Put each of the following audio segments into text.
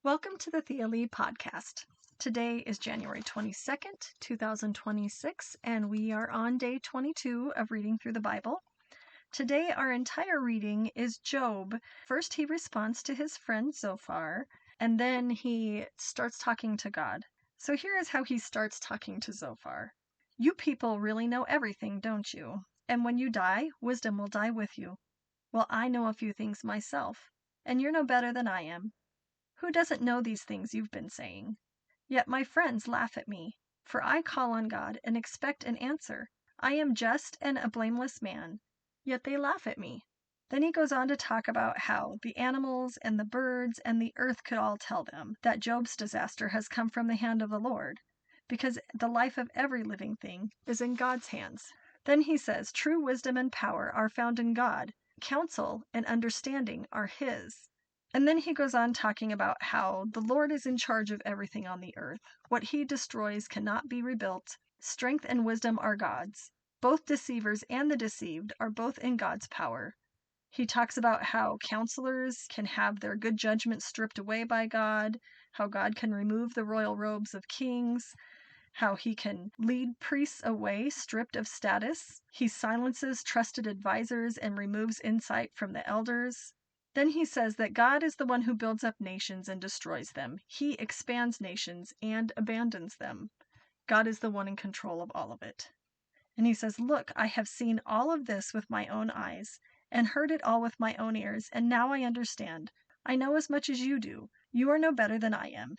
Welcome to the Thea Lee podcast. Today is January 22nd, 2026, and we are on day 22 of reading through the Bible. Today, our entire reading is Job. First, he responds to his friend Zophar, and then he starts talking to God. So here is how he starts talking to Zophar. You people really know everything, don't you? And when you die, wisdom will die with you. Well, I know a few things myself, and you're no better than I am. Who doesn't know these things you've been saying? Yet my friends laugh at me, for I call on God and expect an answer. I am just and a blameless man, yet they laugh at me. Then he goes on to talk about how the animals and the birds and the earth could all tell them that Job's disaster has come from the hand of the Lord, because the life of every living thing is in God's hands. Then he says, true wisdom and power are found in God. Counsel and understanding are his. And then he goes on talking about how the Lord is in charge of everything on the earth. What he destroys cannot be rebuilt. Strength and wisdom are God's. Both deceivers and the deceived are both in God's power. He talks about how counselors can have their good judgment stripped away by God, how God can remove the royal robes of kings, how he can lead priests away stripped of status. He silences trusted advisors and removes insight from the elders. Then he says that God is the one who builds up nations and destroys them. He expands nations and abandons them. God is the one in control of all of it. And he says, look, I have seen all of this with my own eyes and heard it all with my own ears, and now I understand. I know as much as you do. You are no better than I am.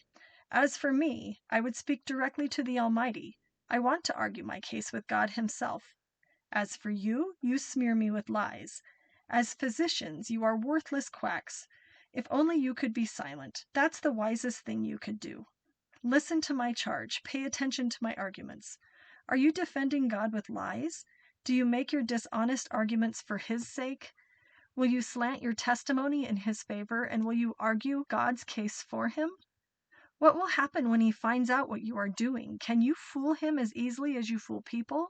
As for me, I would speak directly to the Almighty. I want to argue my case with God himself. As for you, you smear me with lies. As physicians, you are worthless quacks. If only you could be silent. That's the wisest thing you could do. Listen to my charge. Pay attention to my arguments. Are you defending God with lies? Do you make your dishonest arguments for his sake? Will you slant your testimony in his favor, and will you argue God's case for him? What will happen when he finds out what you are doing? Can you fool him as easily as you fool people?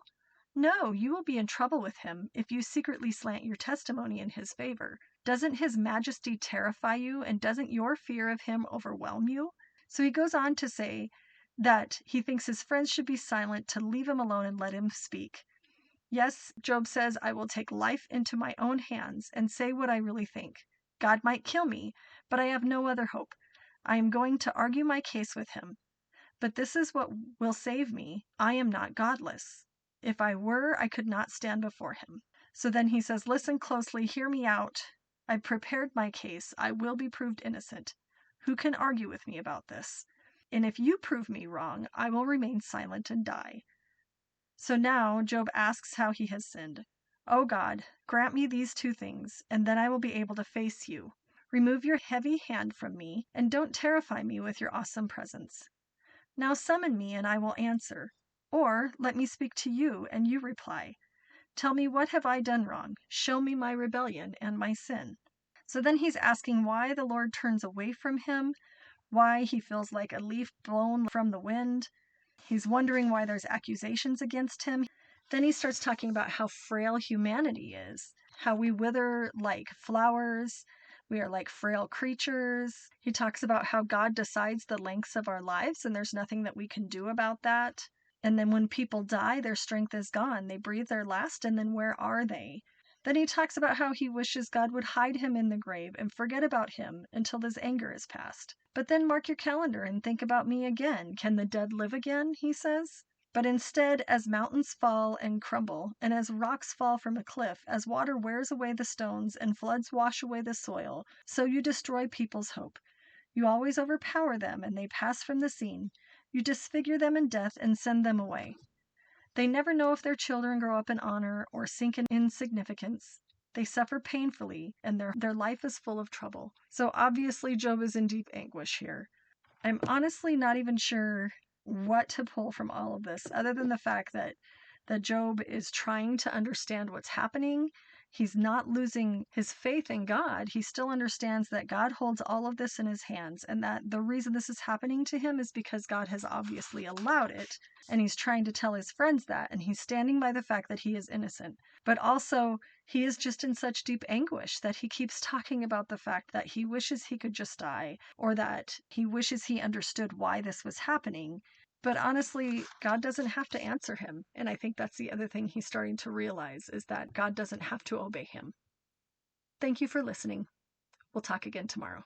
No, you will be in trouble with him if you secretly slant your testimony in his favor. Doesn't his majesty terrify you, and doesn't your fear of him overwhelm you? So he goes on to say that he thinks his friends should be silent, to leave him alone and let him speak. Yes, Job says, I will take life into my own hands and say what I really think. God might kill me, but I have no other hope. I am going to argue my case with him. But this is what will save me. I am not godless. If I were, I could not stand before him. So then he says, listen closely, hear me out. I've prepared my case. I will be proved innocent. Who can argue with me about this? And if you prove me wrong, I will remain silent and die. So now Job asks how he has sinned. O God, grant me these two things, and then I will be able to face you. Remove your heavy hand from me, and don't terrify me with your awesome presence. Now summon me, and I will answer. Or let me speak to you, and you reply. Tell me, what have I done wrong? Show me my rebellion and my sin. So then he's asking why the Lord turns away from him, why he feels like a leaf blown from the wind. He's wondering why there's accusations against him. Then he starts talking about how frail humanity is, how we wither like flowers. We are like frail creatures. He talks about how God decides the lengths of our lives, and there's nothing that we can do about that. And then when people die, their strength is gone. They breathe their last, and then where are they? Then he talks about how he wishes God would hide him in the grave and forget about him until his anger is past. But then mark your calendar and think about me again. Can the dead live again? He says. But instead, as mountains fall and crumble, and as rocks fall from a cliff, as water wears away the stones and floods wash away the soil, so you destroy people's hope. You always overpower them, and they pass from the scene. You disfigure them in death and send them away. They never know if their children grow up in honor or sink in insignificance. They suffer painfully, and their life is full of trouble. So obviously Job is in deep anguish here. I'm honestly not even sure what to pull from all of this, other than the fact that Job is trying to understand what's happening. He's not losing his faith in God. He still understands that God holds all of this in his hands, and that the reason this is happening to him is because God has obviously allowed it. And he's trying to tell his friends that, and he's standing by the fact that he is innocent. But also, he is just in such deep anguish that he keeps talking about the fact that he wishes he could just die, or that he wishes he understood why this was happening. But honestly, God doesn't have to answer him. And I think that's the other thing he's starting to realize, is that God doesn't have to obey him. Thank you for listening. We'll talk again tomorrow.